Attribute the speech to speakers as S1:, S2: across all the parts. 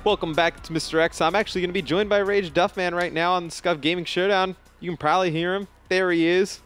S1: Welcome back to Mr. X. I'm actually going to be joined by Rage Duffman right now on the Scuf Gaming Showdown. You can probably hear him. There he is.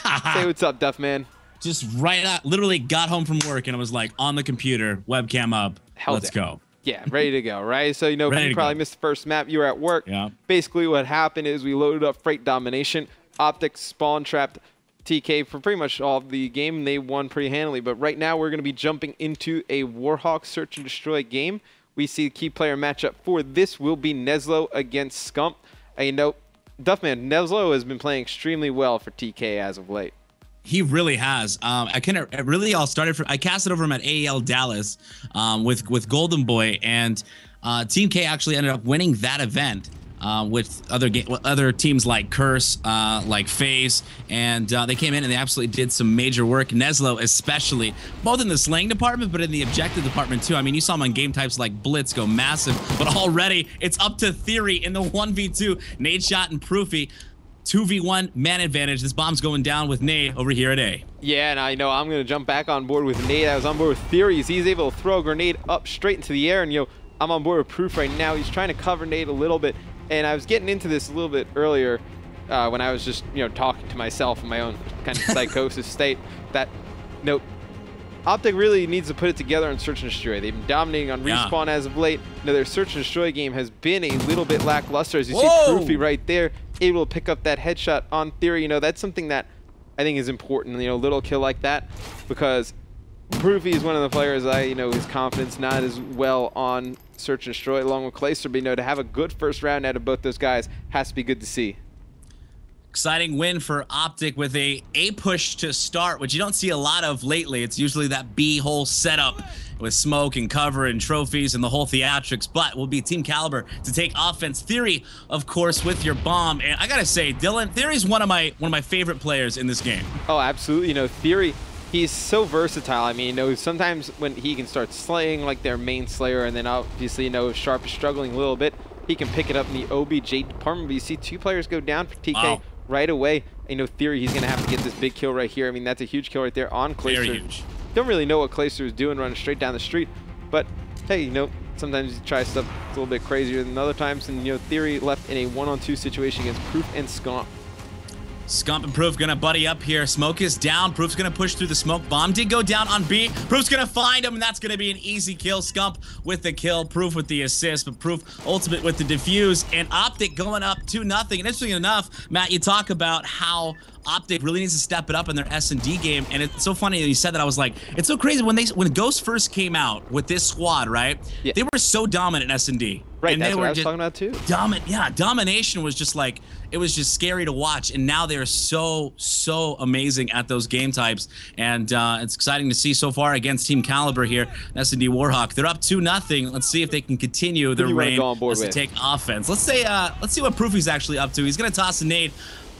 S1: Say what's up, Duffman.
S2: Just right out, literally got home from work and I was like on the computer, webcam up, let's go.
S1: Yeah, ready to go, right? So, you know, you probably missed the first map. You were at work.
S2: Yeah.
S1: Basically what happened is we loaded up Freight Domination. OpTic spawn trapped TK for pretty much all of the game. They won pretty handily. But right now we're going to be jumping into a Warhawk Search and Destroy game. We see the key player matchup for this will be Neslo against Scuf. And you know, Duffman, Neslo has been playing extremely well for TK as of late.
S2: He really has. I casted over him at AEL Dallas with Golden Boy, and Team K actually ended up winning that event with other teams like Curse, like FaZe, and they came in and they absolutely did some major work. Neslo especially, both in the slaying department, but in the objective department too. I mean, you saw him on game types like Blitz go massive, but already it's up to Theory in the 1v2. Nade Shot and Proofy. 2v1 man advantage. This bomb's going down with Nade over here at A.
S1: Yeah, and I know I'm going to jump back on board with Nade. I was on board with Theory. He's able to throw a grenade up straight into the air, and I'm on board with Proof right now. He's trying to cover Nade a little bit, and I was getting into this a little bit earlier when I was just talking to myself in my own kind of psychosis state. That OpTic really needs to put it together on Search and Destroy. They've been dominating on Respawn as of late. Their Search and Destroy game has been a little bit lackluster. As you see Proofy right there, able to pick up that headshot on Theory. That's something that I think is important, little kill like that, because Proofy is one of the players his confidence not as well on Search and Destroy along with Kaliber, but to have a good first round out of both those guys has to be good to see.
S2: Exciting win for OpTic with a push to start, which you don't see a lot of lately. It's usually that B hole setup with smoke and cover and trophies and the whole theatrics, but will be Team Kaliber to take offense. Theory, of course, with your bomb. And I gotta say, Dylan, Theory's one of my favorite players in this game.
S1: Oh, absolutely. Theory, he's so versatile. I mean, sometimes when he can start slaying like their main slayer, and then obviously, Sharp is struggling a little bit, he can pick it up in the OBJ department. But you see two players go down for TK right away. Theory, he's gonna have to get this big kill right here. I mean, that's a huge kill right there on Kaliber.
S2: Very huge.
S1: Don't really know what Kaliber is doing running straight down the street, but hey, sometimes you try stuff a little bit crazier than other times, and Theory left in a 1-on-2 situation against Proof and Scuf.
S2: Scump and Proof gonna buddy up here. Smoke is down. Proof's gonna push through the smoke. Bomb did go down on B. Proof's gonna find him, and that's gonna be an easy kill. Scump with the kill. Proof with the assist, but Proof ultimate with the defuse. And OpTic going up 2-0. And interesting enough, Matt, you talk about how OpTic really needs to step it up in their S&D game, and it's so funny that you said that. I was like, it's so crazy when Ghost first came out with this squad, right? Yeah. They were so dominant in S&D.
S1: Right,
S2: and
S1: that's what I was talking about too.
S2: Domination was just like, it was just scary to watch, and now they're so amazing at those game types, and it's exciting to see so far against Team Kaliber here, S&D Warhawk. They're up 2-0. Let's see if they can continue their reign as they take offense. Let's see what Proofy's actually up to. He's gonna toss a nade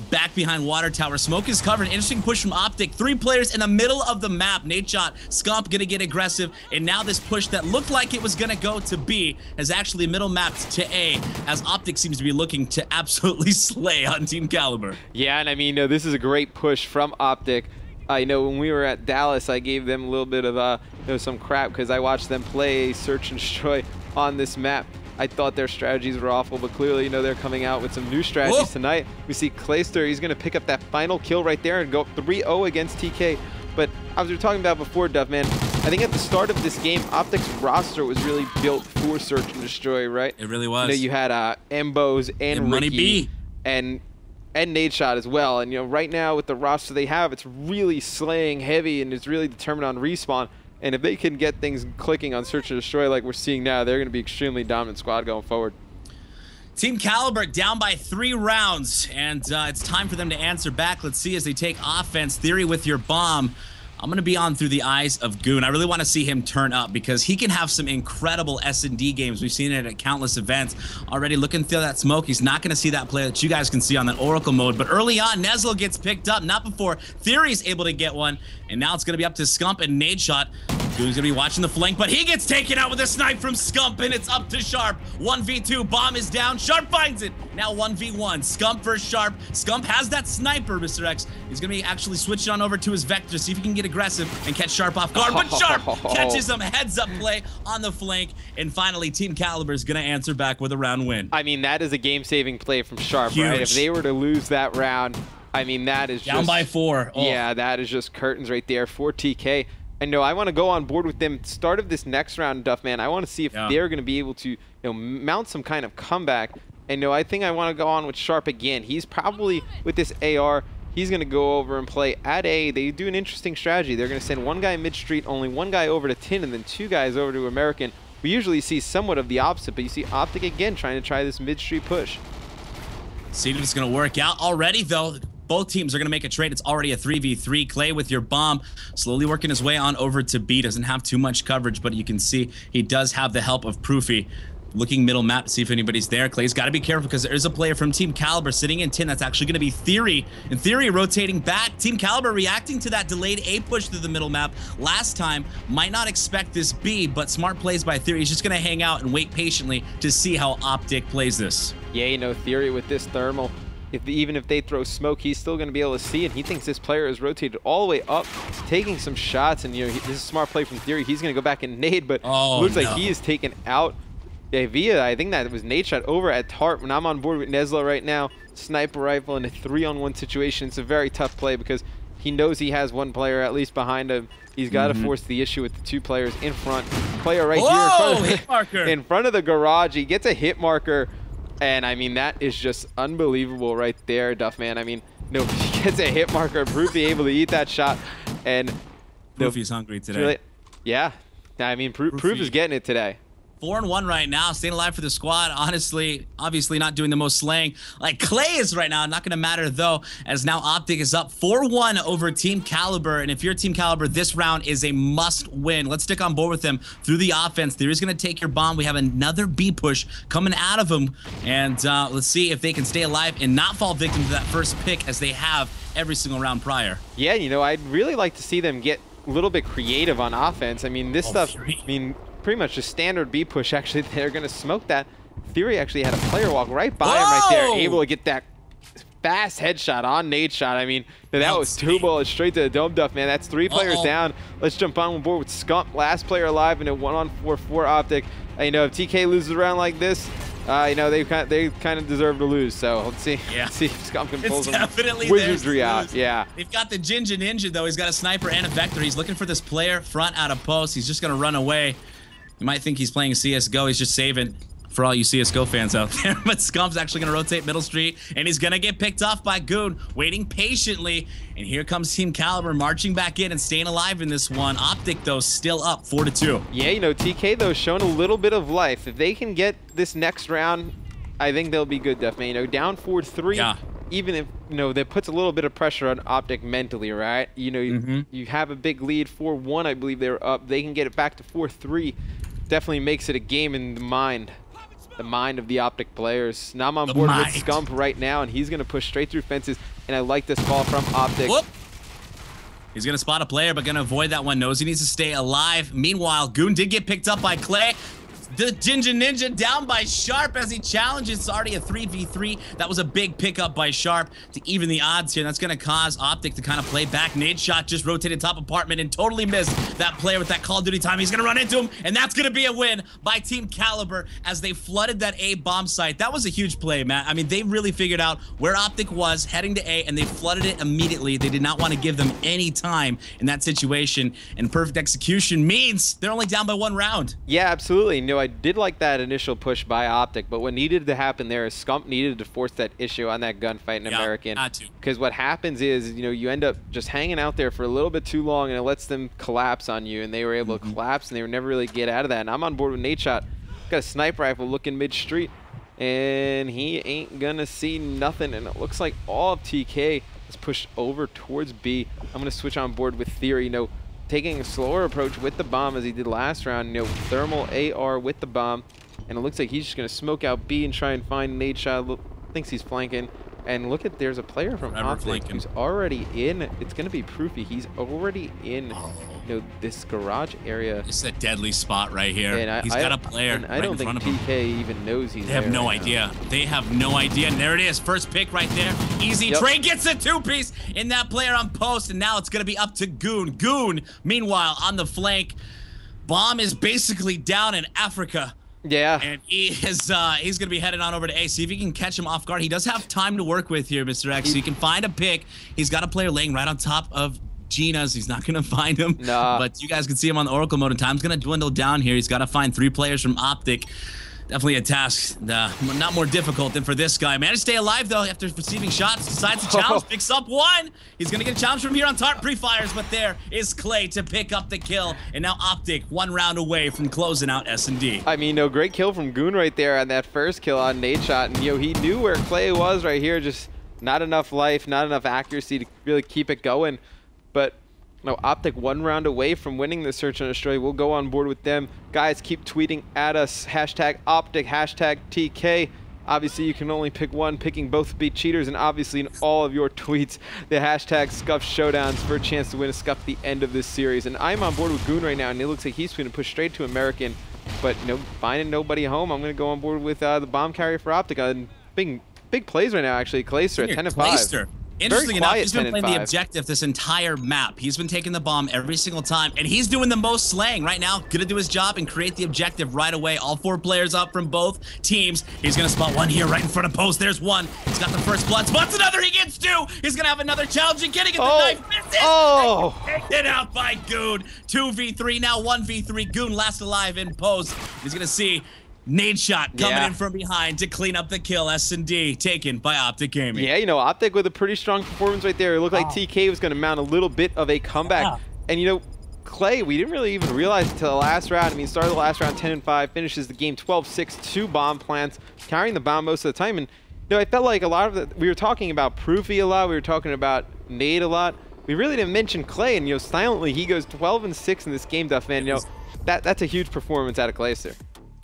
S2: back behind water tower. Smoke is covered. Interesting push from OpTic. 3 players in the middle of the map. Nade Shot, Scump gonna get aggressive, and now this push that looked like it was gonna go to B has actually middle mapped to A, as OpTic seems to be looking to absolutely slay on Team Kaliber.
S1: Yeah, and I mean, this is a great push from OpTic. When we were at Dallas, I gave them a little bit of some crap because I watched them play Search and Destroy on this map. I thought their strategies were awful, but clearly, they're coming out with some new strategies tonight. We see Kaliber, he's going to pick up that final kill right there and go up 3-0 against TK. But as we were talking about before, Duffman, I think at the start of this game, OpTic's roster was really built for Search and Destroy, right?
S2: It really was.
S1: You had Embos and
S2: Money
S1: Ricky
S2: B.
S1: and Nade Shot as well. And right now with the roster they have, it's really slaying heavy and it's really determined on Respawn. And if they can get things clicking on Search and Destroy like we're seeing now, they're going to be extremely dominant squad going forward.
S2: Team Kaliber down by 3 rounds, and it's time for them to answer back. Let's see as they take offense. Theory with your bomb. I'm going to be on through the eyes of Goon. I really want to see him turn up because he can have some incredible S&D games. We've seen it at countless events. Already looking through that smoke. He's not going to see that play that you guys can see on that Oracle mode. But early on, Neslo gets picked up. Not before Theory's able to get one. And now it's going to be up to Scump and Nade Shot. Goon's gonna be watching the flank, but he gets taken out with a snipe from Scump, and it's up to Sharp. 1v2, bomb is down, Sharp finds it. Now 1v1, Scump versus Sharp. Scump has that sniper, Mr. X. He's gonna be actually switching on over to his Vector, see if he can get aggressive and catch Sharp off guard, but Sharp catches him, heads up play on the flank, and finally Team Kaliber is gonna answer back with a round win.
S1: I mean, that is a game-saving play from Sharp,
S2: Huge.
S1: right? If they were to lose that round, I mean, that is
S2: down
S1: just...
S2: by 4. Oh.
S1: Yeah, that is just curtains right there for TK. And no, I want to go on board with them. Start of this next round, Duffman, I want to see if they're going to be able to, mount some kind of comeback. And no, I think I want to go on with Sharp again. He's probably, with this AR, he's going to go over and play at A. They do an interesting strategy. They're going to send one guy mid-street, only one guy over to Tin, and then 2 guys over to American. We usually see somewhat of the opposite, but you see OpTic again trying to try this mid-street push.
S2: See if it's going to work out already, though. Both teams are going to make a trade. It's already a 3v3. Clay with your bomb, slowly working his way on over to B. Doesn't have too much coverage, but you can see he does have the help of Proofy. Looking middle map to see if anybody's there. Clay's got to be careful because there is a player from Team Kaliber sitting in Tin. That's actually going to be Theory. And Theory rotating back. Team Kaliber reacting to that delayed A push through the middle map last time. Might not expect this B, but smart plays by Theory. He's just going to hang out and wait patiently to see how OpTic plays this.
S1: Yeah, Theory with this thermal. Even if they throw smoke, he's still going to be able to see, and he thinks this player is rotated all the way up, taking some shots, and this is a smart play from Theory. He's going to go back and nade, but looks like he is taken out via, I think that was nade shot over at Tart. When I'm on board with Nesla right now, sniper rifle in a 3-on-1 situation, it's a very tough play because he knows he has one player at least behind him. He's got to force the issue with the 2 players in front. Player right here
S2: hit marker.
S1: In front of the garage. He gets a hit marker. And I mean, that is just unbelievable right there, Duffman. I mean, he gets a hit marker, Proofy able to eat that shot. And
S2: Proofy's hungry today.
S1: Really, yeah. I mean, Proof is getting it today.
S2: 4-1 right now, staying alive for the squad. Honestly, obviously not doing the most slaying like Clay is right now. Not going to matter, though, as now OpTic is up 4-1 over Team Kaliber. And if you're Team Kaliber, this round is a must-win. Let's stick on board with them through the offense. Theory's going to take your bomb. We have another B push coming out of them. And let's see if they can stay alive and not fall victim to that first pick as they have every single round prior.
S1: Yeah, I'd really like to see them get a little bit creative on offense. I mean, this stuff, pretty much a standard B push. Actually, they're going to smoke that. Theory actually had a player walk right by him right there, able to get that fast headshot on nade shot. I mean, that was 2 bullets straight to the dome, Duff, man. That's 3 players down. Let's jump on board with Scump, last player alive in a 1-on-4 for OpTic. If TK loses a round like this, they kind of deserve to lose. So let's see.
S2: Yeah.
S1: See if Scump can pull some
S2: definitely
S1: wizardry out. Yeah.
S2: They've got the Ginger Ninja, though. He's got a sniper and a Vector. He's looking for this player front out of post. He's just going to run away. You might think he's playing CSGO. He's just saving for all you CSGO fans out there. But Scump's actually going to rotate middle street, and he's going to get picked off by Goon, waiting patiently. And here comes Team Kaliber marching back in and staying alive in this one. OpTic, though, still up 4-2.
S1: Yeah, TK, though, showing a little bit of life. If they can get this next round, I think they'll be good, Duffman. Down 4-3. Yeah. Even if, that puts a little bit of pressure on OpTic mentally, right? You have a big lead, 4-1, I believe they were up. They can get it back to 4-3. Definitely makes it a game in the mind of the OpTic players. Now I'm on board with Scump right now, and he's going to push straight through fences, and I like this call from OpTic.
S2: Whoop. He's going to spot a player, but going to avoid that one. Knows he needs to stay alive. Meanwhile, Goon did get picked up by Clay. The Ginger Ninja down by Sharp as he challenges. It's already a 3v3. That was a big pickup by Sharp to even the odds here. That's going to cause OpTic to kind of play back. Nade shot just rotated top apartment and totally missed that player with that Call of Duty time. He's going to run into him, and that's going to be a win by Team Kaliber as they flooded that A bomb site. That was a huge play, man. I mean, they really figured out where OpTic was heading to A, and they flooded it immediately. They did not want to give them any time in that situation, and perfect execution means they're only down by 1 round.
S1: Yeah, absolutely. I did like that initial push by OpTic, but what needed to happen there is Scump needed to force that issue on that gunfight in American. Because what happens is, you end up just hanging out there for a little bit too long, and it lets them collapse on you, and they were able to collapse, and they were never really get out of that. And I'm on board with nade shot. Got a sniper rifle looking mid-street, and he ain't gonna see nothing, and it looks like all of TK is pushed over towards B. I'm gonna switch on board with Theory. Taking a slower approach with the bomb as he did last round. Thermal AR with the bomb, and it looks like he's just going to smoke out B and try and find nade shot. Thinks he's flanking. And look at, there's a player from OpTic who's already in. It's going to be Proofy. He's already in, you know, this garage area.
S2: It's a deadly spot right here. And he's got a player right in front of him.
S1: I don't think TK even knows he's there.
S2: They have no idea. They have no idea. And there it is. First pick right there. Easy. Trey gets a 2-piece in that player on post. And now it's going to be up to Goon. Goon, meanwhile, on the flank. Bomb is basically down in Africa.
S1: Yeah.
S2: And he's going to be headed on over to A. See if he can catch him off guard. He does have time to work with here, Mr. X. So you can find a pick. He's got a player laying right on top of Gina's. He's not going to find him.
S1: Nah.
S2: But you guys can see him on the Oracle mode, and time's going to dwindle down here. He's got to find 3 players from OpTic. Definitely a task, not more difficult than for this guy. Managed to stay alive, though, after receiving shots. Decides to challenge, picks up 1. He's going to get a challenge from here on top. Pre-fires, but there is Clay to pick up the kill. And now OpTic, 1 round away from closing out S&D.
S1: I mean, no, great kill from Goon right there on that first kill on nade shot. And, you know, he knew where Clay was right here. Just not enough life, not enough accuracy to really keep it going. But no, OpTic 1 round away from winning the Search and Destroy. We'll go on board with them. Guys, keep tweeting at us. Hashtag OpTic, hashtag TK. Obviously, you can only pick one. Picking both beat cheaters. And obviously, in all of your tweets, the hashtag Scuf Showdowns for a chance to win a Scuf at the end of this series. And I'm on board with Goon right now, and it looks like he's going to push straight to American. But you know, finding nobody home, I'm going to go on board with the bomb carrier for OpTic. And big plays right now, actually. Clayster at 10-5.
S2: Interesting enough, he's been playing the objective this entire map. He's been taking the bomb every single time, and he's doing the most slaying right now. Gonna do his job and create the objective right away. All 4 players up from both teams. He's gonna spot 1 here right in front of post. There's 1. He's got the first blood. Spots another. He gets 2. He's gonna have another challenge and getting at the knife. Misses. Taken out by Goon. 2v3 now. 1v3. Goon last alive in post. He's gonna see nade shot coming in from behind to clean up the kill. S&D taken by OpTic Gaming.
S1: Yeah, you know, OpTic with a pretty strong performance right there. It looked like TK was going to mount a little bit of a comeback. And, you know, Clay, we didn't really even realize until the last round. I mean, started the last round 10-5, finishes the game 12-6, 2 bomb plants, carrying the bomb most of the time. And, you know, I felt like a lot of we were talking about Proofy a lot. We were talking about nade a lot. We really didn't mention Clay. And, you know, silently, he goes 12-6 in this game, Duff, man. You know, that's a huge performance out of Clayster.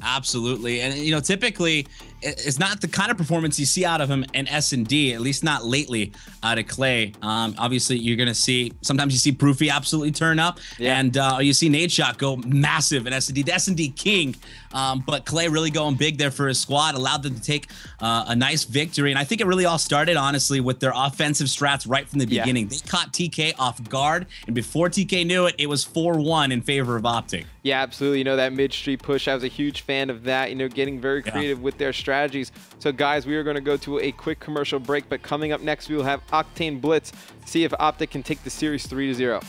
S2: Absolutely. And, you know, typically it's not the kind of performance you see out of him in S&D, at least not lately out of Clay. Obviously, you're going to see, sometimes you see Proofy absolutely turn up, and you see nade shot go massive in S&D. The S&D king, but Clay really going big there for his squad, allowed them to take a nice victory. And I think it really all started, honestly, with their offensive strats right from the beginning. They caught TK off guard, and before TK knew it, it was 4-1 in favor of OpTic.
S1: Yeah, absolutely. You know, that mid-street push, I was a huge fan of that, you know, getting very creative with their strategies. So, guys, we are going to go to a quick commercial break, but coming up next, we will have Octane Blitz, see if OpTic can take the series 3-0.